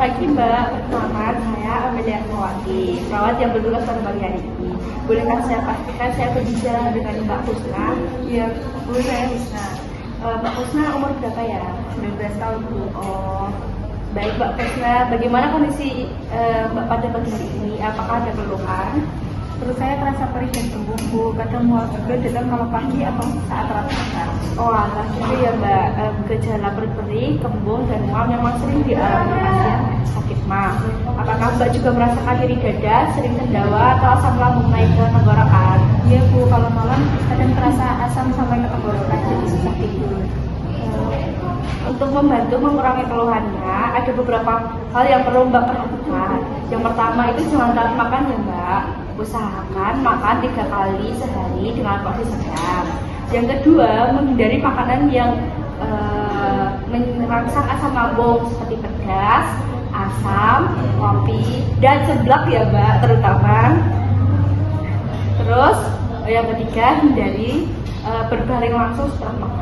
pagi Mbak, perkenalkan saya Amelia Kawati, perawat yang bertugas pada pagi hari ini. Bolehkah saya pastikan saya berbicara dengan Mbak Husna? Iya, Bu, saya Husna. Mbak Husna umur berapa ya? 19 tahun, Bu. Oh, baik Mbak Husna, bagaimana kondisi Mbak pada pagi hari ini? Apakah ada keluhan? Perut saya terasa perih dan kembung, Bu. Kadang mual juga datang kalau pagi atau saat makan. Oh alah gitu ya Mbak, gejala perut perih, kembung, dan mual memang sering dialami pasien sakit mah. Apakah Mbak juga merasakan nyeri dada, sering terdawa, atau asam lambung naik ke tenggorokan? Iya, Bu. Kalau malam kadang terasa asam sampai ke tenggorokan, jadi susah tidur. Untuk membantu mengurangi keluhannya, ada beberapa hal yang perlu Mbak perhatikan. Yang pertama itu jangan telat makan ya Mbak. Usahakan makan 3 kali sehari dengan porsi sedang. Yang kedua, menghindari makanan yang merangsang asam lambung seperti pedas, asam, kopi, dan seblak ya Mbak terutama. Terus yang ketiga, hindari berbaring langsung setelah makan.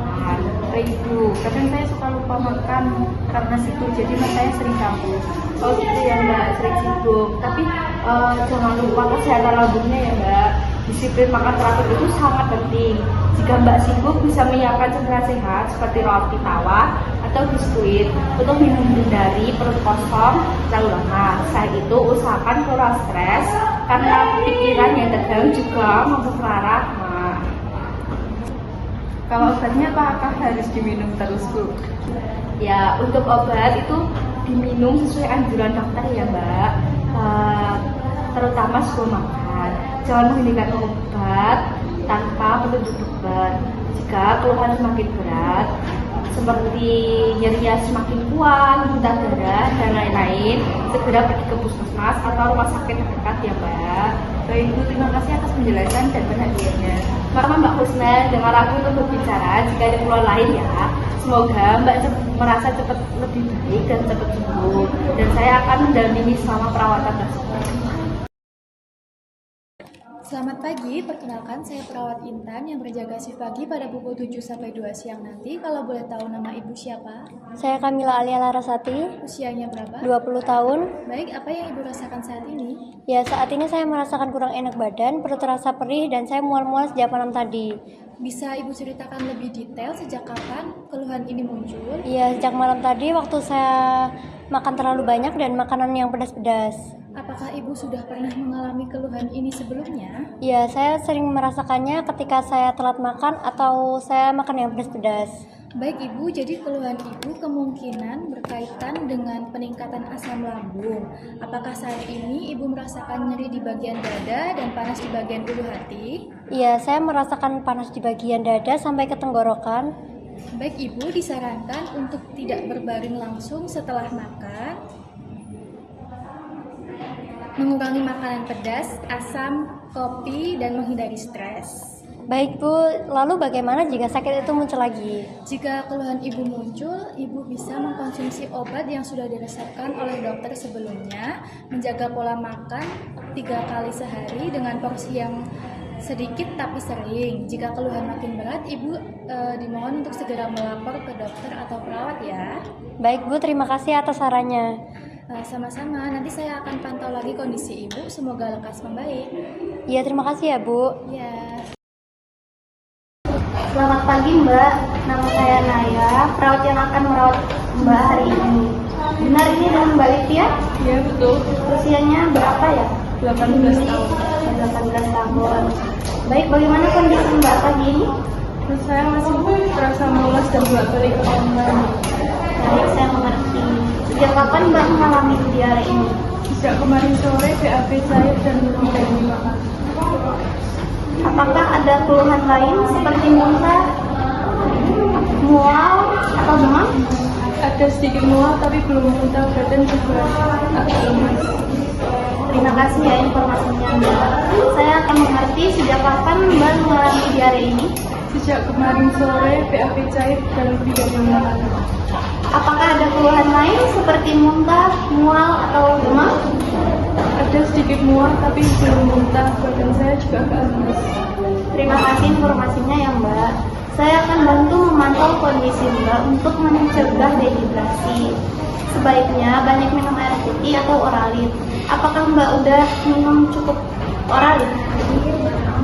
Ibu, kadang saya suka lupa makan karena sibuk, jadi saya sering kambuh. Oh gitu ya Mbak, sering sibuk. Tapi jangan lupa kesehatan lambungnya ya Mbak. Disiplin makan teratur itu sangat penting. Jika Mbak sibuk, bisa menyiapkan cemilan sehat seperti roti tawar atau biskuit untuk menghindari perut kosong terlalu lama. Selain itu, usahakan keluar stres karena pikiran yang tegang juga mempererat. Kalau obatnya apakah harus diminum terus, Bu? Ya, untuk obat itu diminum sesuai anjuran dokter ya Mbak, terutama sebelum makan. Jangan menghentikan obat tanpa petunjuk dokter. Jika keluhan semakin berat, seperti nyerinya semakin kuat, muntah darah, dan lain-lain, segera pergi ke puskesmas atau rumah sakit terdekat ya Mbak. Baik, Bu, terima kasih atas penjelasan dan perhatiannya. Maka Mbak Husna, dengar aku untuk berbicara jika ada keluhan lain ya. Semoga Mbak merasa cepat lebih baik dan cepat sembuh. Dan saya akan mendampingi selama perawatan tersebut. Selamat pagi, perkenalkan saya perawat Intan yang berjaga shift pagi pada pukul 7 sampai 2 siang nanti. Kalau boleh tahu nama ibu siapa? Saya Kamila Alia Larasati, Usianya berapa? 20 tahun. Baik, apa yang ibu rasakan saat ini? Ya, saat ini saya merasakan kurang enak badan, perut terasa perih, dan saya mual-mual sejak malam tadi. Bisa ibu ceritakan lebih detail sejak kapan keluhan ini muncul? Ya, sejak malam tadi waktu saya makan terlalu banyak dan makanan yang pedas-pedas. Apakah ibu sudah pernah mengalami keluhan ini sebelumnya? Ya, saya sering merasakannya ketika saya telat makan atau saya makan yang pedas-pedas. Baik ibu, jadi keluhan ibu kemungkinan berkaitan dengan peningkatan asam lambung. Apakah saat ini ibu merasakan nyeri di bagian dada dan panas di bagian ulu hati? Iya, saya merasakan panas di bagian dada sampai ke tenggorokan. Baik ibu, disarankan untuk tidak berbaring langsung setelah makan, mengurangi makanan pedas, asam, kopi, dan menghindari stres. Baik Bu, lalu bagaimana jika sakit itu muncul lagi? Jika keluhan ibu muncul, ibu bisa mengkonsumsi obat yang sudah diresepkan oleh dokter sebelumnya, menjaga pola makan 3 kali sehari dengan porsi yang sedikit tapi sering. Jika keluhan makin berat, ibu dimohon untuk segera melapor ke dokter atau perawat ya. Baik Bu, terima kasih atas sarannya. Sama-sama, nanti saya akan pantau lagi kondisi ibu, semoga lekas membaik. Iya, terima kasih ya Bu. Ya. Selamat pagi Mbak, nama saya Naya, perawat yang akan merawat Mbak hari ini. Benar ini dengan Mbak Livia? Iya, betul. Usianya berapa ya? 18 tahun. 18 tahun. Baik, bagaimana kondisi Mbak pagi ini? Terus saya masih terasa mules dan bolak-balik ke kamar. Baik, saya mengerti. Sejak kapan Mbak mengalami diare ini? Sejak kemarin sore, BAB cair dan lebih dari 5 kali. Apakah ada keluhan lain seperti muntah, mual, atau demam? Ada sedikit mual tapi belum muntah, badan juga agak lemas. Terima kasih ya informasinya Mbak. Saya akan mengerti sejak kapan Mbak mengalami diare ini. Sejak kemarin sore, BAB cair dan lebih dari 5 kali. Apakah ada keluhan lain seperti muntah, mual, atau demam? Ada sedikit mual tapi belum muntah, badan saya juga agak lemas. Terima kasih informasinya ya Mbak. Saya akan bantu memantau kondisi Mbak untuk mencegah dehidrasi. Sebaiknya banyak minum air putih atau oralit. Apakah Mbak udah minum cukup oralit?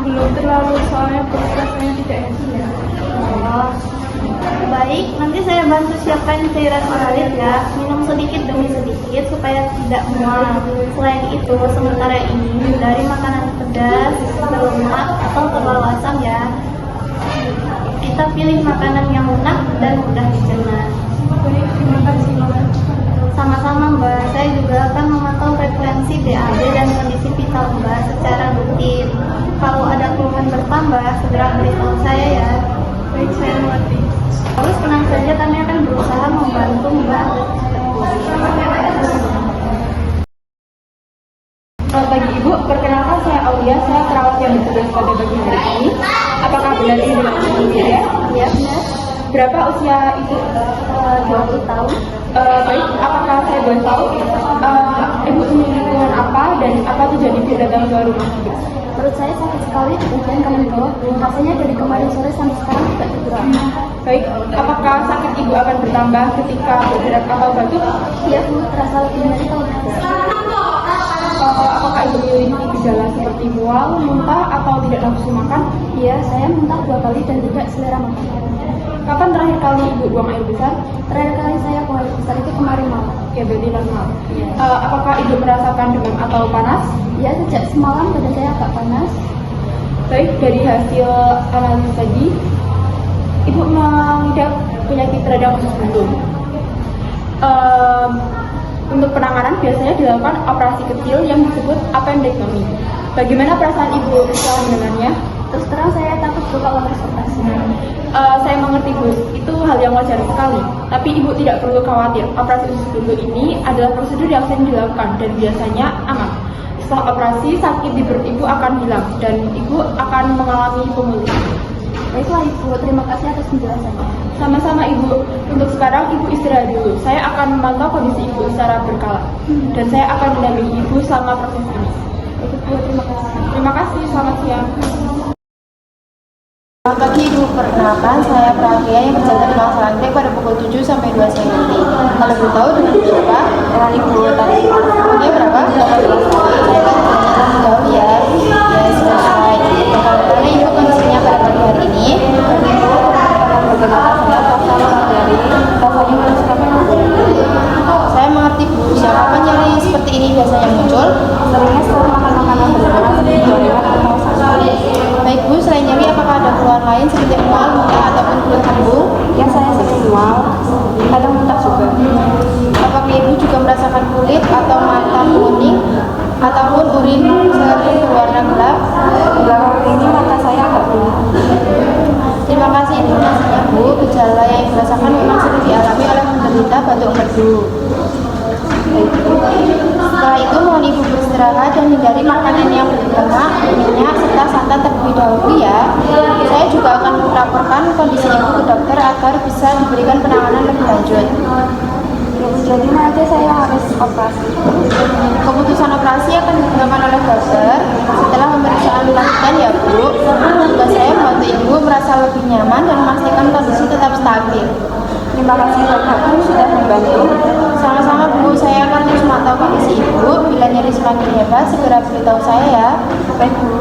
Belum terlalu, soalnya perut rasanya tidak enak ya. Oh, baik, nanti saya bantu siapkan cairan oralit ya. Minum sedikit demi sedikit supaya tidak mual. Selain itu, sementara ini hindari makanan pedas, berlemak, atau terlalu asam ya. Kita pilih makanan yang lunak dan mudah dicerna. Baik, terima kasih Mbak. Sama-sama Mbak, saya juga akan memantau frekuensi BAB dan kondisi vital Mbak secara rutin. Kalau ada keluhan bertambah, segera beritahu saya ya. Baik, saya mengerti. Terus tenang saja, kami akan berusaha membantu Mbak. Selamat pagi Ibu, perkenalkan saya Aulia, saya perawat yang bertugas pada pagi hari ini. Apakah benar ini dengan Ibu ya? Ya benar, Berapa usia Ibu? 20 tahun. Baik, apakah saya boleh tahu Ibu memiliki keluhan apa dan apa tujuan Ibu datang ke rumah sakit? Perut saya sakit sekali, kemudian kami bawa. Rasanya dari kemarin sore sampai sekarang tidak bergerak. Baik, apakah sakit Ibu akan bertambah ketika bergerak atau batuk? Iya Bu, terasa lebih nyeri kalau bergerak. Apakah Ibu memiliki gejala seperti mual, muntah, atau tidak nafsu makan? Iya, saya muntah 2 kali dan tidak selera makan. Kapan terakhir kali Ibu buang air besar? Terakhir kali saya buang air besar itu kemarin malam. Ya, berarti normal. Apakah Ibu merasakan demam atau panas? Ya, sejak semalam badan saya agak panas. Baik, dari hasil analisis tadi, Ibu mengidap penyakit radang usus buntu. Untuk penanganan biasanya dilakukan operasi kecil yang disebut appendektomi. Bagaimana perasaan Ibu setelah mendengarnya? Terus terang saya takut Bu kalau harus operasi. Saya mengerti Bu, itu hal yang wajar sekali. Tapi Ibu tidak perlu khawatir. Operasi usus buntu ini adalah prosedur yang sering dilakukan dan biasanya aman. Setelah operasi, sakit di perut Ibu akan hilang dan Ibu akan mengalami pemulihan. Baiklah Ibu, terima kasih atas penjelasannya. Sama-sama Ibu. Untuk sekarang Ibu istirahat dulu. Saya akan memantau kondisi Ibu secara berkala. Dan saya akan mendampingi Ibu selama proses ini. Baik Bu, terima kasih. Terima kasih, selamat siang. Selamat pagi Ibu, perkenalkan saya Pravia yang berjaga di mangsa lantai pada pukul 7 sampai 2 siang nanti. Kalau belum tahu dengan siapa? Dengan Ibu tadi. Oke, berapa? 18 kali. Saya akan berjalan jauh ya. Ya, selesai. Karena Ibu kondisinya pada pagi hari ini, Ibu akan bagaimana saya pasal dari rasanya harus sampai. Saya mengerti Bu, siapa nyeri seperti ini biasanya muncul? Seringnya setelah makan makanan berlemak seperti gorengan atau santan. Baik Bu, selain nyeri apakah ada keluhan lain seperti mual, muntah ataupun keluhan Bu? Ya, saya sering mual, kadang muntah juga. Apakah Ibu juga merasakan kulit atau mata kuning ataupun urin sering berwarna gelap? Belakangan ini mata saya agak kuning. Terima kasih informasinya Bu. Gejala yang Ibu rasakan memang sering dialami oleh penderita batuk merdu. Setelah itu mohon Ibu beristirahat dan hindari makanan yang berlemak, minyak, serta santan terlebih dahulu ya. Saya juga akan melaporkan kondisi Ibu ke dokter agar bisa diberikan penanganan lebih lanjut. Ya Bu, jadi nanti saya harus operasi. Keputusan operasi akan ditentukan oleh dokter setelah pemeriksaan lanjutan ya Bu. Tugas saya membantu Ibu merasa lebih nyaman dan memastikan kondisi tetap stabil. Terima kasih banyak Bu sudah membantu. Sama-sama Bu, saya akan terus memantau kondisi Ibu. Bila nyeri semakin hebat, segera beritahu saya ya. Baik Bu.